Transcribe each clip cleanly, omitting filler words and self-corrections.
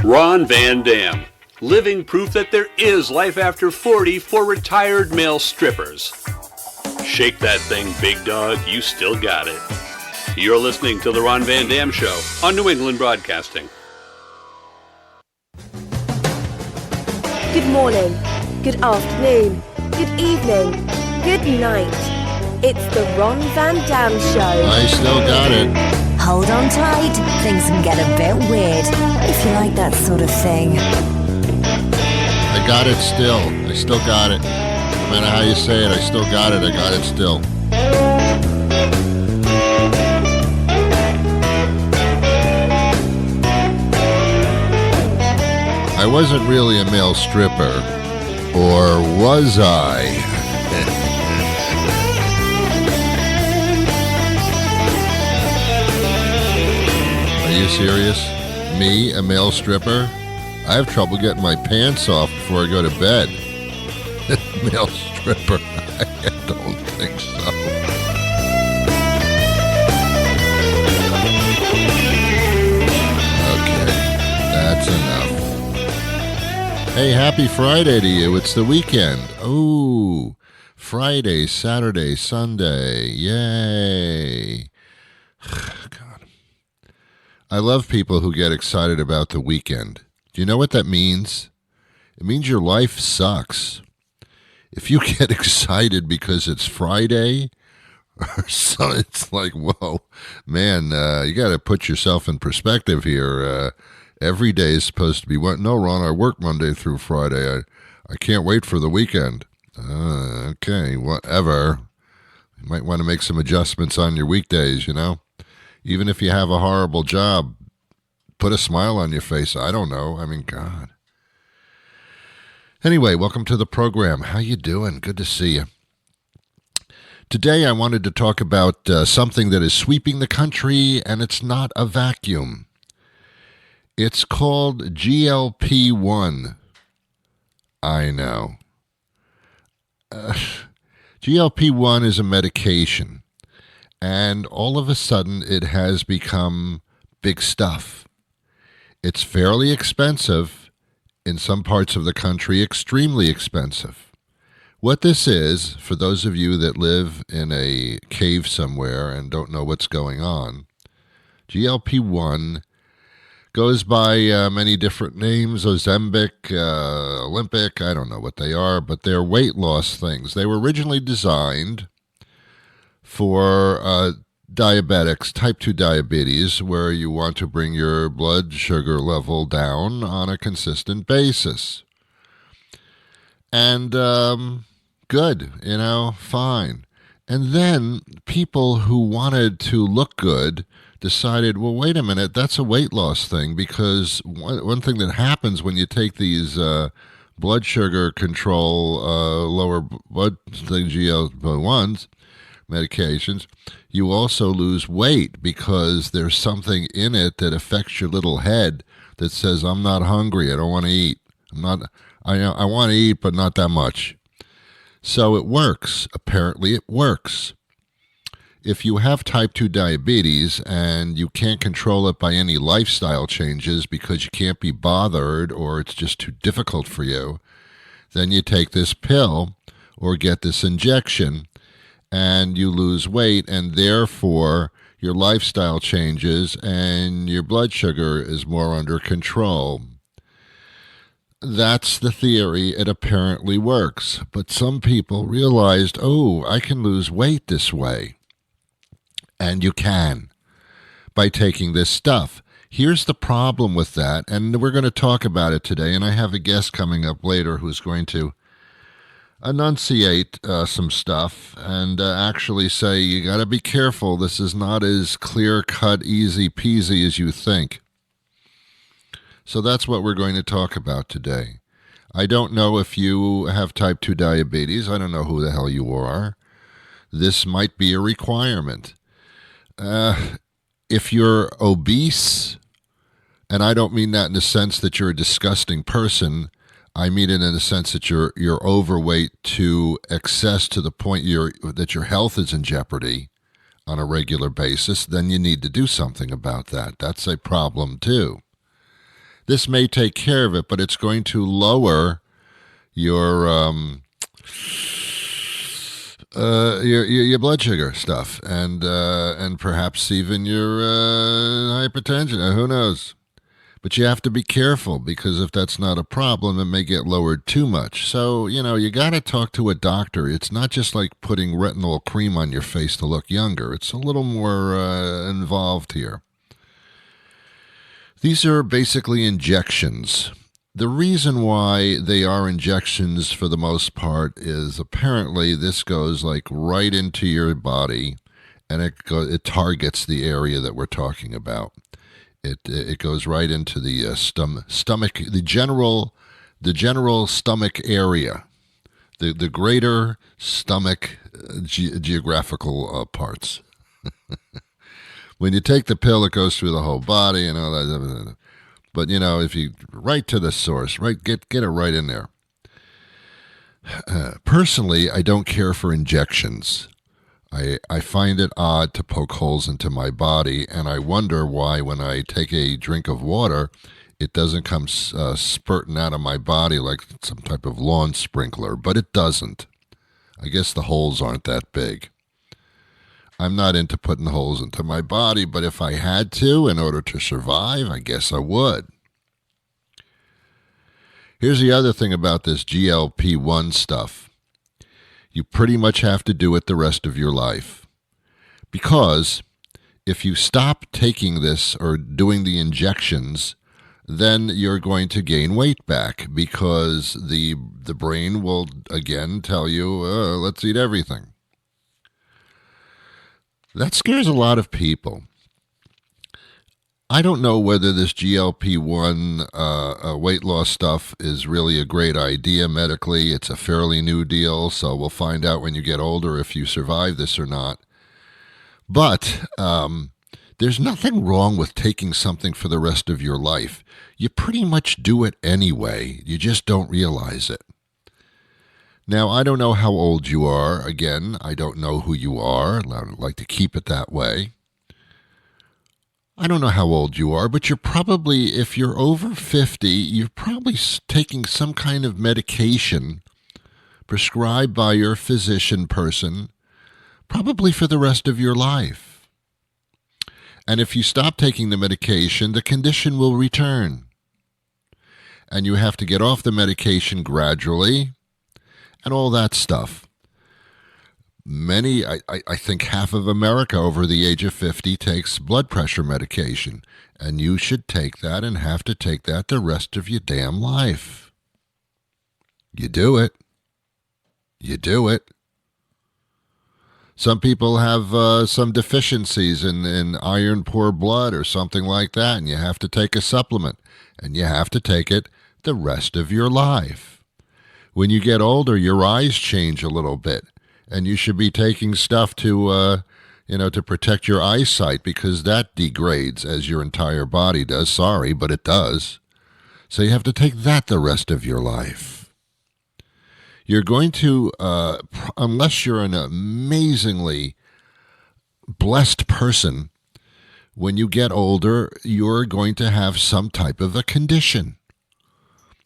Ron Van Dam, living proof that there is life after 40 for retired male strippers. Shake that thing, big dog, you still got it. You're listening to The Ron Van Dam Show on New England Broadcasting. Good morning, good afternoon, good evening, good night. It's The Ron Van Dam Show. I still got it. Hold on tight, things can get a bit weird, if you like that sort of thing. I got it still. I still got it. No matter how you say it, I still got it. I got it still. I wasn't really a male stripper, or was I? Are you serious? Me, a male stripper? I have trouble getting my pants off before I go to bed. Male stripper? I don't think so. Okay, that's enough. Hey, happy Friday to you. It's the weekend. Oh, Friday, Saturday, Sunday. Yay. God. I love people who get excited about the weekend. Do you know what that means? It means your life sucks. If you get excited because it's Friday, or so, it's like, whoa, man, you got to put yourself in perspective here. Every day is supposed to be what? No, Ron, I work Monday through Friday. I can't wait for the weekend. Okay, whatever. You might want to make some adjustments on your weekdays, you know? Even if you have a horrible job, put a smile on your face. I don't know. I mean, God. Anyway, welcome to the program. How you doing? Good to see you. Today I wanted to talk about something that is sweeping the country, and it's not a vacuum. It's called GLP-1. I know. GLP-1 is a medication, and all of a sudden it has become big stuff. It's fairly expensive, in some parts of the country, extremely expensive. What this is, for those of you that live in a cave somewhere and don't know what's going on, GLP-1 goes by many different names, Ozempic, Olympic, I don't know what they are, but they're weight loss things. They were originally designed for diabetics, type 2 diabetes, where you want to bring your blood sugar level down on a consistent basis. And good, fine. And then people who wanted to look good decided, well, wait a minute, that's a weight loss thing, because one thing that happens when you take these blood sugar control, lower blood GLP-1s, medications, you also lose weight because there's something in it that affects your little head that says, I'm not hungry, I don't want to eat. I want to eat, but not that much. So it works. Apparently it works. If you have type 2 diabetes and you can't control it by any lifestyle changes because you can't be bothered or it's just too difficult for you, then you take this pill or get this injection and you lose weight, and therefore your lifestyle changes and your blood sugar is more under control. That's the theory. It apparently works. But some people realized, I can lose weight this way. And you can, by taking this stuff. Here's the problem with that, and we're going to talk about it today, and I have a guest coming up later who's going to enunciate some stuff and actually say, you got to be careful. This is not as clear-cut, easy peasy as you think. So that's what we're going to talk about today. I don't know if you have type 2 diabetes. I don't know who the hell you are. This might be a requirement. If you're obese, and I don't mean that in the sense that you're a disgusting person, I mean it in the sense that you're overweight to excess to the point that your health is in jeopardy on a regular basis, then you need to do something about that. That's a problem too. This may take care of it, but it's going to lower your blood sugar stuff, and perhaps even your hypertension. Who knows? But you have to be careful, because if that's not a problem, it may get lowered too much. So, you got to talk to a doctor. It's not just like putting retinol cream on your face to look younger. It's a little more involved here. These are basically injections. The reason why they are injections for the most part is apparently this goes like right into your body, and it targets the area that we're talking about. It goes right into the stomach, the general stomach area, the greater stomach geographical parts. When you take the pill, it goes through the whole body and all that. But if you right to the source, right, get it right in there. Personally, I don't care for injections. I find it odd to poke holes into my body, and I wonder why when I take a drink of water, it doesn't come spurting out of my body like some type of lawn sprinkler, but it doesn't. I guess the holes aren't that big. I'm not into putting holes into my body, but if I had to in order to survive, I guess I would. Here's the other thing about this GLP-1 stuff. You pretty much have to do it the rest of your life. Because if you stop taking this or doing the injections, then you're going to gain weight back, because the brain will again tell you, let's eat everything. That scares a lot of people. I don't know whether this GLP-1 weight loss stuff is really a great idea medically. It's a fairly new deal, so we'll find out when you get older if you survive this or not. But there's nothing wrong with taking something for the rest of your life. You pretty much do it anyway. You just don't realize it. Now, I don't know how old you are. Again, I don't know who you are. I'd like to keep it that way. I don't know how old you are, but you're probably, if you're over 50, you're probably taking some kind of medication prescribed by your physician person, probably for the rest of your life. And if you stop taking the medication, the condition will return. And you have to get off the medication gradually and all that stuff. I think half of America over the age of 50 takes blood pressure medication, and you should take that and have to take that the rest of your damn life. You do it. You do it. Some people have some deficiencies in iron poor blood or something like that, and you have to take a supplement, and you have to take it the rest of your life. When you get older, your eyes change a little bit. And you should be taking stuff to protect your eyesight, because that degrades as your entire body does. Sorry, but it does. So you have to take that the rest of your life. You're going to, unless you're an amazingly blessed person, when you get older, you're going to have some type of a condition.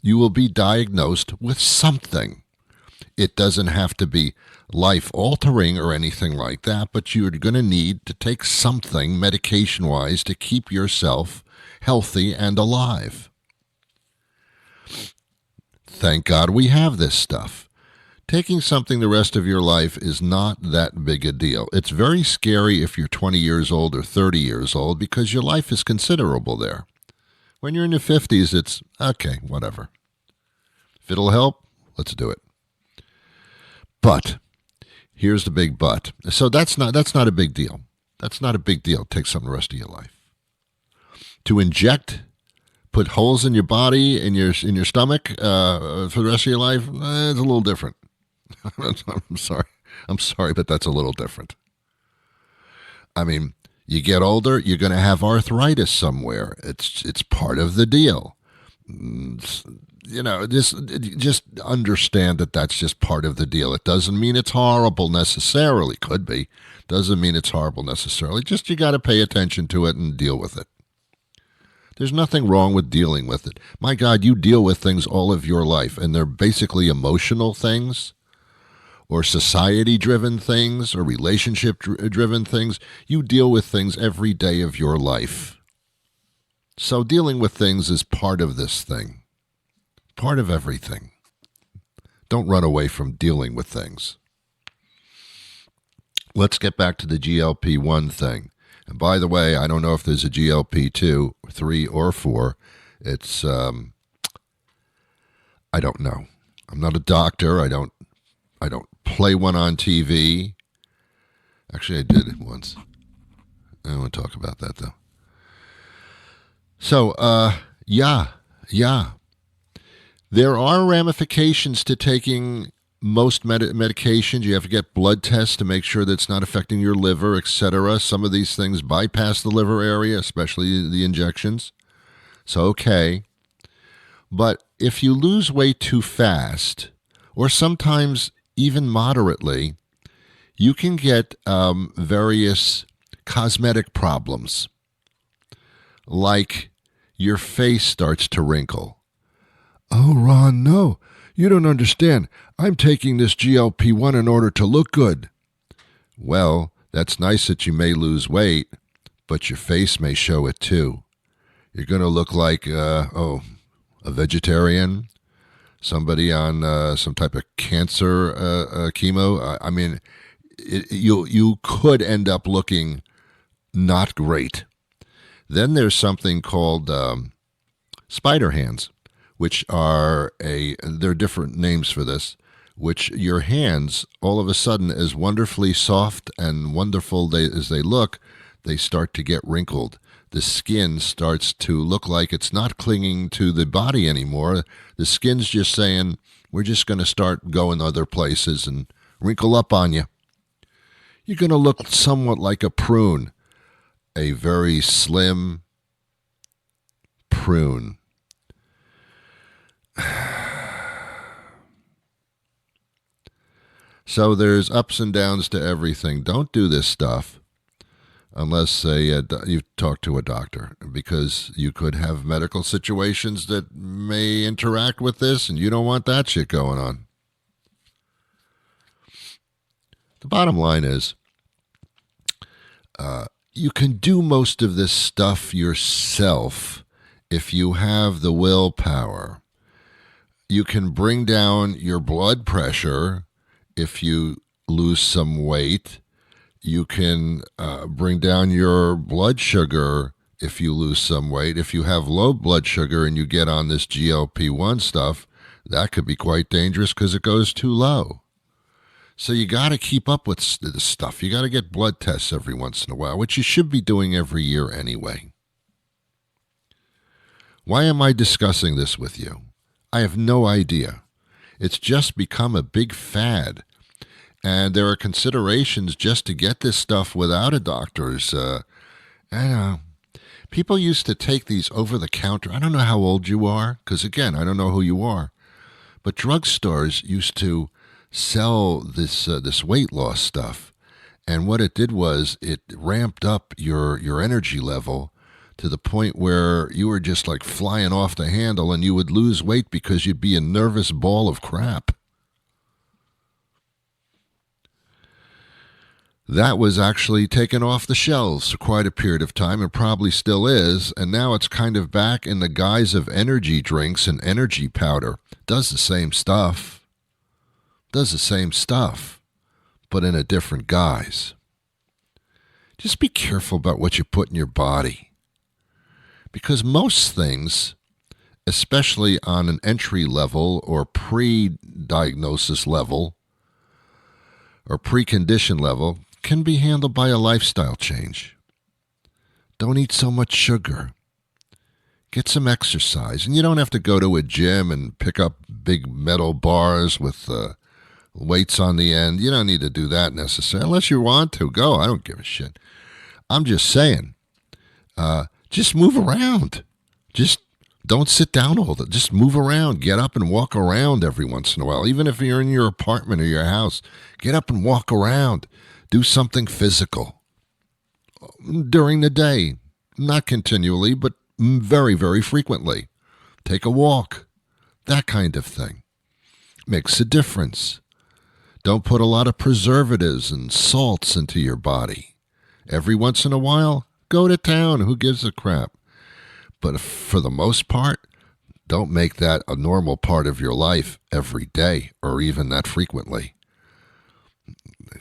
You will be diagnosed with something. It doesn't have to be life-altering or anything like that, but you're going to need to take something medication-wise to keep yourself healthy and alive. Thank God we have this stuff. Taking something the rest of your life is not that big a deal. It's very scary if you're 20 years old or 30 years old, because your life is considerable there. When you're in your 50s, it's, okay, whatever. If it'll help, let's do it. But here's the big but. So that's not a big deal. That's not a big deal. Take something the rest of your life. To inject, put holes in your body, in your stomach for the rest of your life, it's a little different. I'm sorry, but that's a little different. I mean, you get older, you're going to have arthritis somewhere. It's part of the deal. Just understand that that's just part of the deal. It doesn't mean it's horrible necessarily. Could be. Doesn't mean it's horrible necessarily. Just you got to pay attention to it and deal with it. There's nothing wrong with dealing with it. My God, you deal with things all of your life, and they're basically emotional things or society-driven things or relationship-driven things. You deal with things every day of your life. So dealing with things is part of this thing, part of everything. Don't run away from dealing with things. Let's get back to the GLP-1 thing. And by the way, I don't know if there's a GLP-2, 3, or 4. It's, I don't know. I'm not a doctor. I don't play one on TV. Actually, I did it once. I don't want to talk about that, though. So, yeah. There are ramifications to taking most medications. You have to get blood tests to make sure that it's not affecting your liver, etc. Some of these things bypass the liver area, especially the injections. So, okay. But if you lose weight too fast, or sometimes even moderately, you can get various cosmetic problems, like your face starts to wrinkle. Oh, Ron, no. You don't understand. I'm taking this GLP-1 in order to look good. Well, that's nice that you may lose weight, but your face may show it too. You're going to look like, a vegetarian, somebody on some type of cancer chemo. I mean, you could end up looking not great. Then there's something called spider hands, which are there are different names for this, which your hands, all of a sudden, as wonderfully soft and wonderful as they look, they start to get wrinkled. The skin starts to look like it's not clinging to the body anymore. The skin's just saying, we're just going to start going other places and wrinkle up on you. You're going to look somewhat like a prune, a very slim prune. So there's ups and downs to everything. Don't do this stuff unless you talk to a doctor, because you could have medical situations that may interact with this, and you don't want that shit going on. The bottom line is, you can do most of this stuff yourself if you have the willpower. You can bring down your blood pressure if you lose some weight. You can bring down your blood sugar if you lose some weight. If you have low blood sugar and you get on this GLP-1 stuff, that could be quite dangerous because it goes too low. So you got to keep up with this stuff. You got to get blood tests every once in a while, which you should be doing every year anyway. Why am I discussing this with you? I have no idea. It's just become a big fad. And there are considerations just to get this stuff without a doctor's. People used to take these over-the-counter. I don't know how old you are, because, again, I don't know who you are. But drugstores used to sell this weight loss stuff. And what it did was it ramped up your energy level to the point where you were just like flying off the handle, and you would lose weight because you'd be a nervous ball of crap. That was actually taken off the shelves for quite a period of time, and probably still is, and now it's kind of back in the guise of energy drinks and energy powder. Does the same stuff, but in a different guise. Just be careful about what you put in your body, because most things, especially on an entry level or pre-diagnosis level or precondition level, can be handled by a lifestyle change. Don't eat so much sugar. Get some exercise. And you don't have to go to a gym and pick up big metal bars with weights on the end. You don't need to do that necessarily. Unless you want to, go. I don't give a shit. I'm just saying, just move around. Just don't sit down all the time. Just move around. Get up and walk around every once in a while. Even if you're in your apartment or your house, get up and walk around. Do something physical during the day. Not continually, but very, very frequently. Take a walk. That kind of thing. Makes a difference. Don't put a lot of preservatives and salts into your body. Every once in a while, go to town. Who gives a crap? But for the most part, don't make that a normal part of your life every day or even that frequently.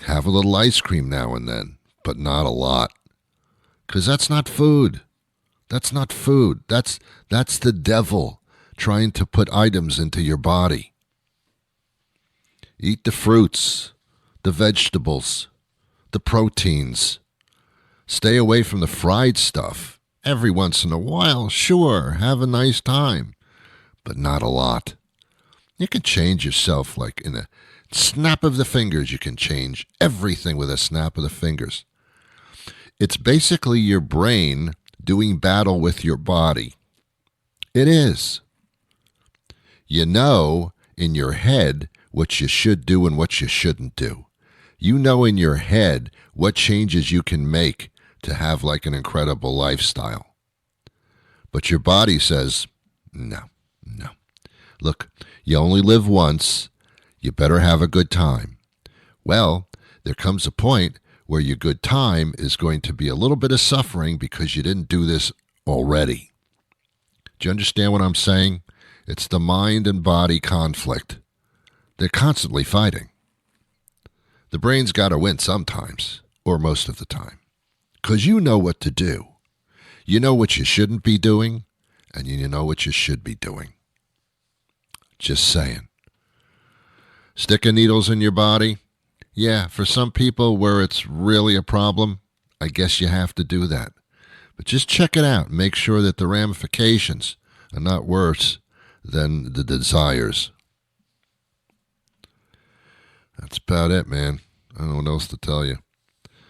Have a little ice cream now and then, but not a lot. Because that's not food. That's not food. That's the devil trying to put items into your body. Eat the fruits, the vegetables, the proteins. Stay away from the fried stuff. Every once in a while, sure, have a nice time, but not a lot. You can change yourself like in a snap of the fingers. You can change everything with a snap of the fingers. It's basically your brain doing battle with your body. It is. You know in your head what you should do and what you shouldn't do. You know in your head what changes you can make to have like an incredible lifestyle. But your body says, no. Look, you only live once. You better have a good time. Well, there comes a point where your good time is going to be a little bit of suffering because you didn't do this already. Do you understand what I'm saying? It's the mind and body conflict. They're constantly fighting. The brain's got to win sometimes, or most of the time, because you know what to do. You know what you shouldn't be doing, and you know what you should be doing. Just saying. Sticking needles in your body? Yeah, for some people where it's really a problem, I guess you have to do that. But just check it out and make sure that the ramifications are not worse than the desires. That's about it, man. I don't know what else to tell you.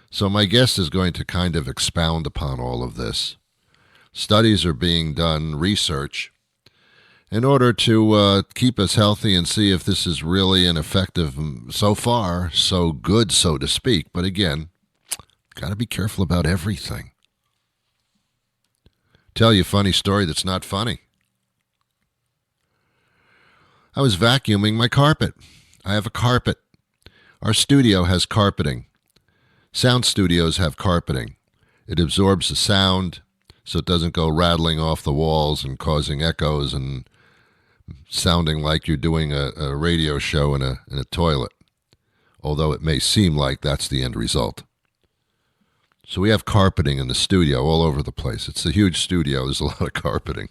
So my guest is going to kind of expound upon all of this. Studies are being done, research, in order to keep us healthy and see if this is really an effective, so far, so good, so to speak. But again, got to be careful about everything. Tell you a funny story that's not funny. I was vacuuming my carpet. I have a carpet. Our studio has carpeting. Sound studios have carpeting. It absorbs the sound so it doesn't go rattling off the walls and causing echoes and sounding like you're doing a radio show in a toilet, although it may seem like that's the end result. So we have carpeting in the studio all over the place. It's a huge studio. There's a lot of carpeting.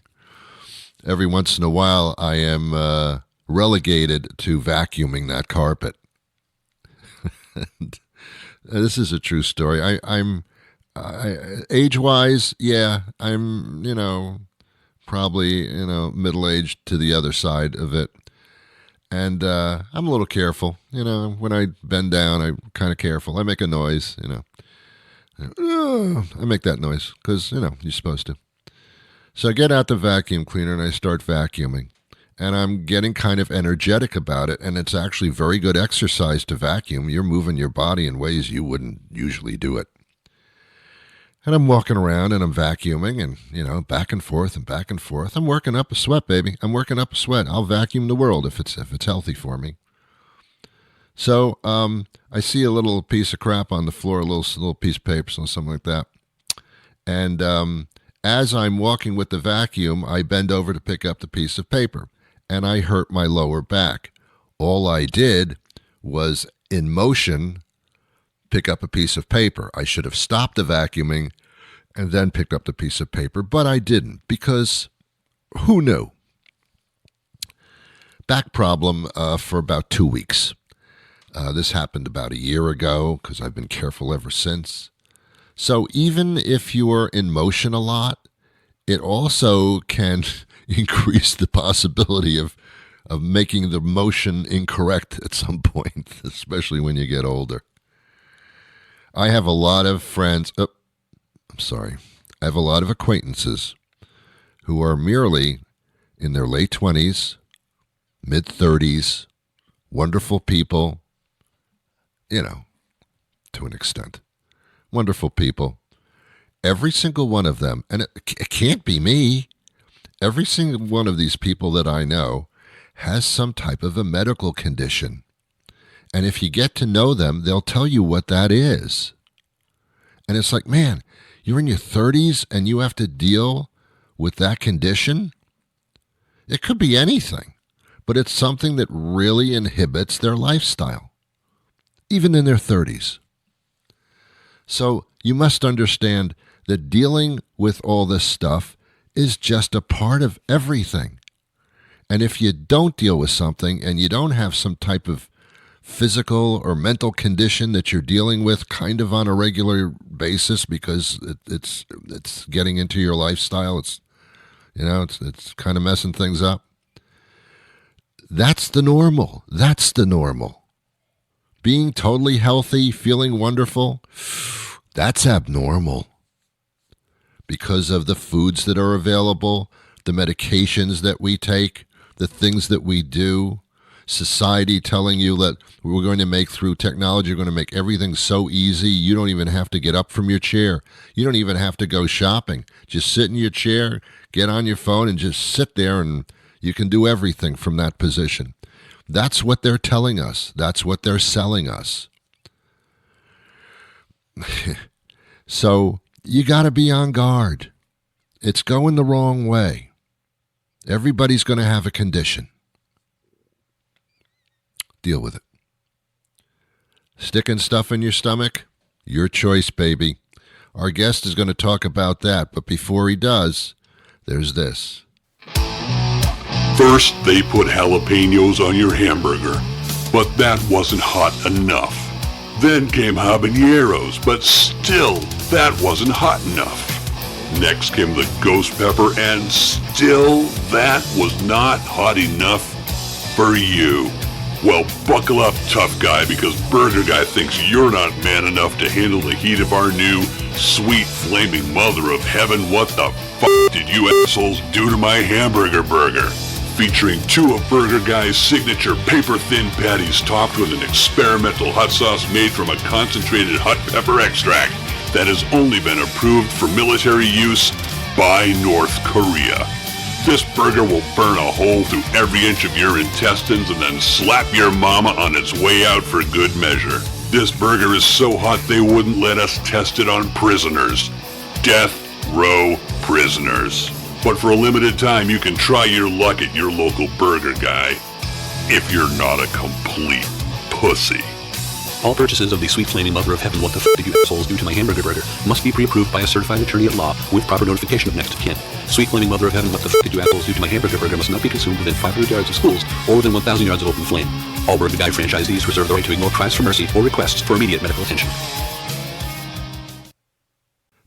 Every once in a while, I am relegated to vacuuming that carpet. This is a true story. I'm age-wise, yeah, I'm, probably, middle-aged to the other side of it. And I'm a little careful. When I bend down, I'm kind of careful. I make a noise, I make that noise because, you're supposed to. So I get out the vacuum cleaner and I start vacuuming. And I'm getting kind of energetic about it, and it's actually very good exercise to vacuum. You're moving your body in ways you wouldn't usually do it. And I'm walking around and I'm vacuuming and, back and forth and back and forth. I'm working up a sweat, baby. I'm working up a sweat. I'll vacuum the world if it's healthy for me. So I see a little piece of crap on the floor, a little piece of paper, something like that. And as I'm walking with the vacuum, I bend over to pick up the piece of paper. And I hurt my lower back. All I did was, in motion, pick up a piece of paper. I should have stopped the vacuuming and then picked up the piece of paper, but I didn't because who knew? Back problem for about 2 weeks. This happened about a year ago because I've been careful ever since. So even if you're in motion a lot, it also can increase the possibility of making the motion incorrect at some point, especially when you get older. I have a lot of friends, I have a lot of acquaintances who are merely in their late 20s, mid-30s, wonderful people, to an extent. Wonderful people. Every single one of them, and it can't be me, every single one of these people that I know has some type of a medical condition. And if you get to know them, they'll tell you what that is. And it's like, man, you're in your 30s and you have to deal with that condition? It could be anything, but it's something that really inhibits their lifestyle, even in their 30s. So you must understand that dealing with all this stuff is just a part of everything. And if you don't deal with something and you don't have some type of physical or mental condition that you're dealing with kind of on a regular basis because it's getting into your lifestyle, it's kind of messing things up. That's the normal. That's the normal. Being totally healthy, feeling wonderful, that's abnormal because of the foods that are available, the medications that we take, the things that we do, society telling you that we're going to make through technology, we're going to make everything so easy. You don't even have to get up from your chair. You don't even have to go shopping. Just sit in your chair, get on your phone, and just sit there, and you can do everything from that position. That's what they're telling us. That's what they're selling us. So you got to be on guard. It's going the wrong way. Everybody's going to have a condition. Deal with it. Sticking stuff in your stomach? Your choice, baby. Our guest is going to talk about that, but before he does, there's this. First, they put jalapenos on your hamburger, but that wasn't hot enough. Then came habaneros, but still, that wasn't hot enough. Next came the ghost pepper, and still, that was not hot enough for you. Well, buckle up, tough guy, because Burger Guy thinks you're not man enough to handle the heat of our new, sweet, flaming mother of heaven. What the f*** did you assholes do to my hamburger burger? Featuring two of Burger Guy's signature paper-thin patties topped with an experimental hot sauce made from a concentrated hot pepper extract that has only been approved for military use by North Korea. This burger will burn a hole through every inch of your intestines and then slap your mama on its way out for good measure. This burger is so hot they wouldn't let us test it on prisoners. Death row prisoners. But for a limited time, you can try your luck at your local Burger Guy. If you're not a complete pussy. All purchases of the sweet flaming mother of heaven, what the f*** did you assholes do to my hamburger burger, must be pre-approved by a certified attorney at law with proper notification of next of kin. Sweet flaming mother of heaven, what the f*** did you assholes do to my hamburger burger must not be consumed within 500 yards of schools or within 1,000 yards of open flame. All Burger Guy franchisees reserve the right to ignore cries for mercy or requests for immediate medical attention.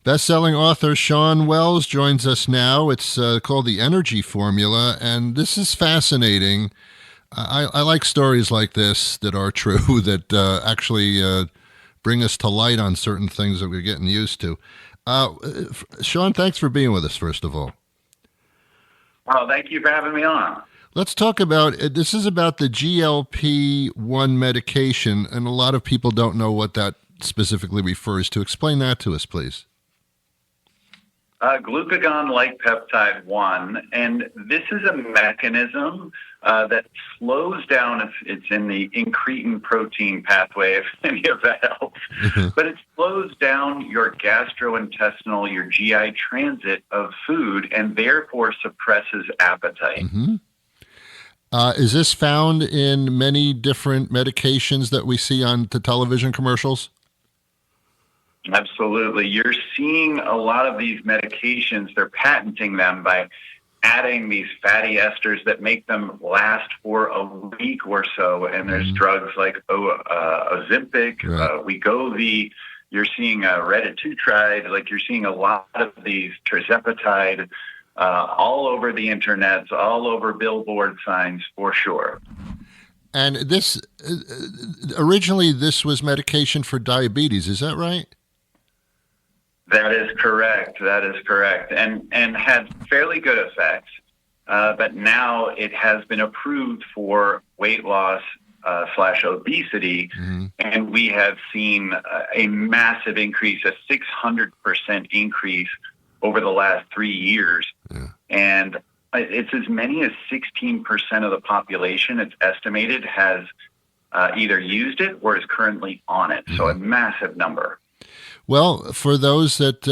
Best-selling author Shawn Wells joins us now. It's called The Energy Formula, and this is fascinating. I like stories like this that are true, that actually bring us to light on certain things that we're getting used to. Shawn, thanks for being with us, first of all. Well, thank you for having me on. Let's talk about, this is about the GLP-1 medication, and a lot of people don't know what that specifically refers to. Explain that to us, please. Glucagon-like peptide 1, and this is a mechanism that slows down, it's in the incretin protein pathway, if any of that helps, but it slows down your gastrointestinal, your GI transit of food, and therefore suppresses appetite. Mm-hmm. Is this found in many different medications that we see on the television commercials? Absolutely. You're seeing a lot of these medications, they're patenting them by adding these fatty esters that make them last for a week or so. And there's drugs like Ozempic, right. Wegovy, you're seeing retatrutide, like you're seeing a lot of these, tirzepatide, all over the internet, all over billboard signs for sure. And this, originally this was medication for diabetes, is that right? That is correct. And had fairly good effects. But now it has been approved for weight loss slash obesity, and we have seen a massive increase, a 600% increase over the last 3 years. And it's as many as 16% of the population, it's estimated, has either used it or is currently on it. So a massive number. Well, for those that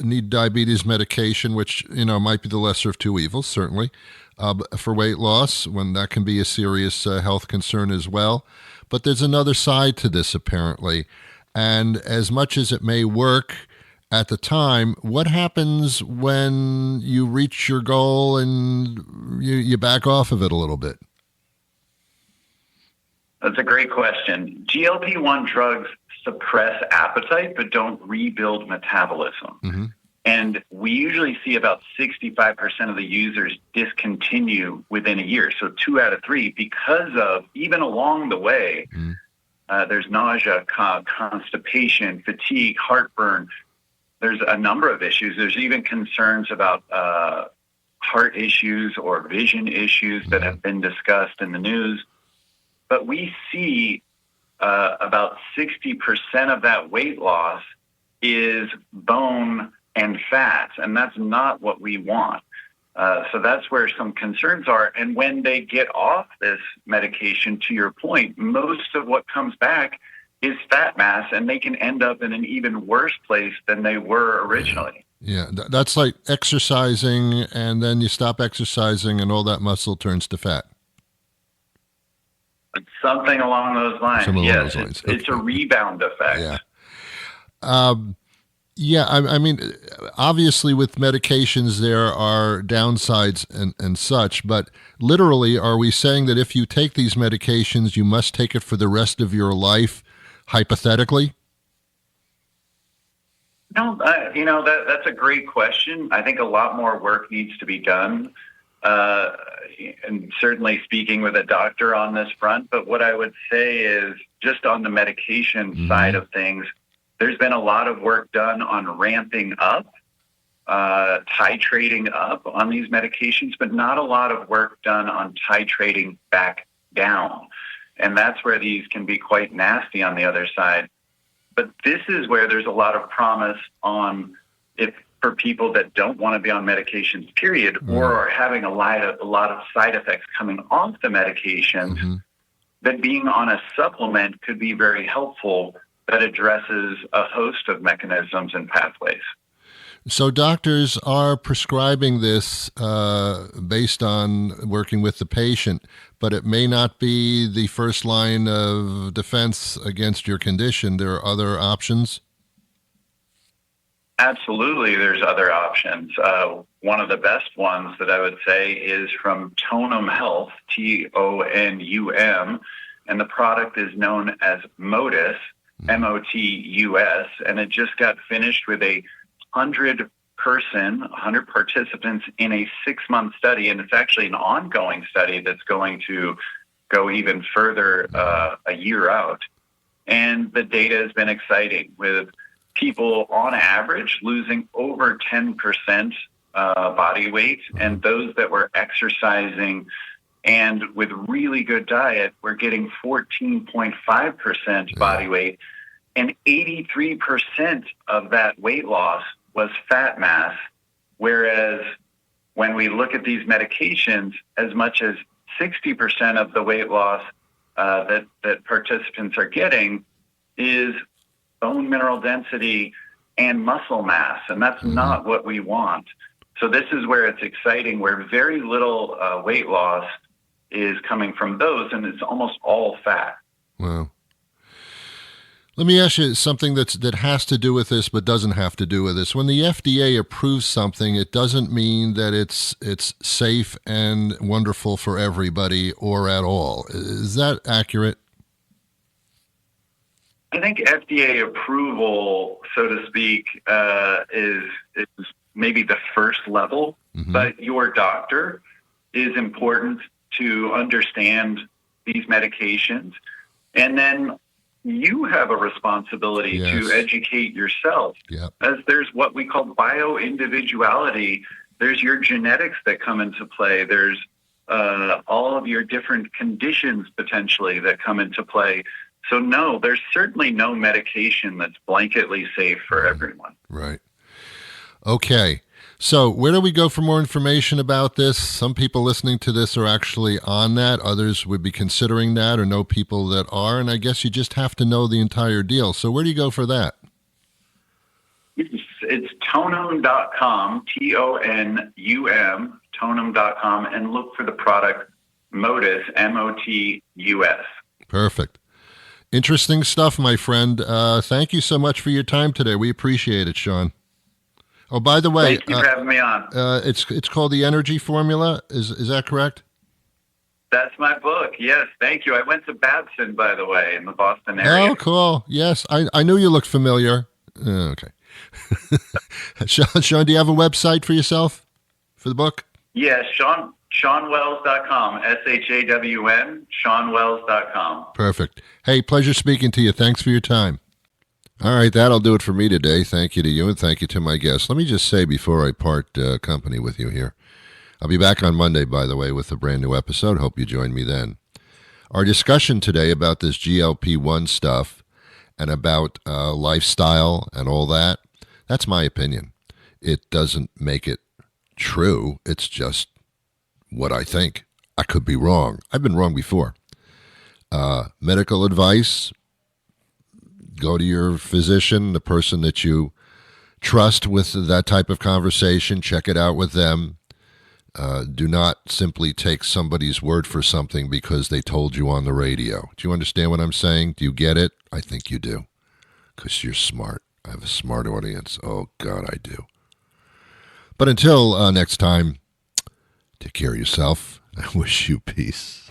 need diabetes medication, which, might be the lesser of two evils, certainly, for weight loss, when that can be a serious health concern as well. But there's another side to this, apparently. And as much as it may work at the time, what happens when you reach your goal and you back off of it a little bit? That's a great question. GLP-1 drugs suppress appetite but don't rebuild metabolism. And we usually see about 65% of the users discontinue within a year. So 2 out of 3, because of, even along the way, there's nausea, constipation, fatigue, heartburn. There's a number of issues. There's even concerns about heart issues or vision issues that have been discussed in the news. But we see about 60% of that weight loss is bone and fat, and that's not what we want. So that's where some concerns are. And when they get off this medication, to your point, most of what comes back is fat mass, and they can end up in an even worse place than they were originally. Yeah, that's like exercising, and then you stop exercising, and all that muscle turns to fat. Something along those lines. Yes, it's a rebound effect. Yeah. I mean, obviously with medications there are downsides and such, but literally, are we saying that if you take these medications, you must take it for the rest of your life, hypothetically? No, that's a great question. I think a lot more work needs to be done. And certainly speaking with a doctor on this front. But what I would say is, just on the medication side of things, there's been a lot of work done on ramping up, titrating up on these medications, but not a lot of work done on titrating back down. And that's where these can be quite nasty on the other side. But this is where there's a lot of promise on, if for people that don't want to be on medications, period, or are having a lot of side effects coming off the medications, that being on a supplement could be very helpful that addresses a host of mechanisms and pathways. So doctors are prescribing this based on working with the patient, but it may not be the first line of defense against your condition. There are other options? Absolutely, there's other options. One of the best ones that I would say is from Tonum Health, TONUM, and the product is known as Motus, MOTUS, and it just got finished with a 100 participants in a 6-month study, and it's actually an ongoing study that's going to go even further a year out. And the data has been exciting, with people on average losing over 10% body weight, and those that were exercising and with really good diet were getting 14.5% body weight, and 83% of that weight loss was fat mass, whereas when we look at these medications, as much as 60% of the weight loss that participants are getting is bone mineral density and muscle mass, and that's not what we want. So this is where it's exciting, where very little weight loss is coming from those, and it's almost all fat. Wow. Let me ask you something that has to do with this but doesn't have to do with this. When the FDA approves something, it doesn't mean that it's safe and wonderful for everybody or at all. Is that accurate? I think FDA approval, so to speak, is maybe the first level, but your doctor is important to understand these medications. And then you have a responsibility to educate yourself, as there's what we call bioindividuality. There's your genetics that come into play. There's all of your different conditions potentially that come into play. So no, there's certainly no medication that's blanketly safe for everyone. Right. Okay. So where do we go for more information about this? Some people listening to this are actually on that. Others would be considering that or know people that are. And I guess you just have to know the entire deal. So where do you go for that? It's tonum.com, Tonum, tonum.com, and look for the product Motus, MOTUS. Perfect. Interesting stuff, my friend. Thank you so much for your time today. We appreciate it, Shawn. Oh, by the way, thank you for having me on. It's called The Energy Formula. Is that correct? That's my book. Yes, thank you. I went to Babson, by the way, in the Boston area. Oh, cool. Yes, I knew you looked familiar. Okay. Shawn, do you have a website for yourself for the book? Yes, ShawnWells.com, SHAWN, ShawnWells.com. Perfect. Hey, pleasure speaking to you. Thanks for your time. All right, that'll do it for me today. Thank you to you and thank you to my guests. Let me just say before I part company with you here, I'll be back on Monday, by the way, with a brand new episode. Hope you join me then. Our discussion today about this GLP-1 stuff and about lifestyle and all that, that's my opinion. It doesn't make it true. It's just what I think. I could be wrong. I've been wrong before. Medical advice, go to your physician, the person that you trust with that type of conversation. Check it out with them. Do not simply take somebody's word for something because they told you on the radio. Do you understand what I'm saying? Do you get it? I think you do, because you're smart. I have a smart audience. Oh, God, I do. But until next time, take care of yourself. I wish you peace.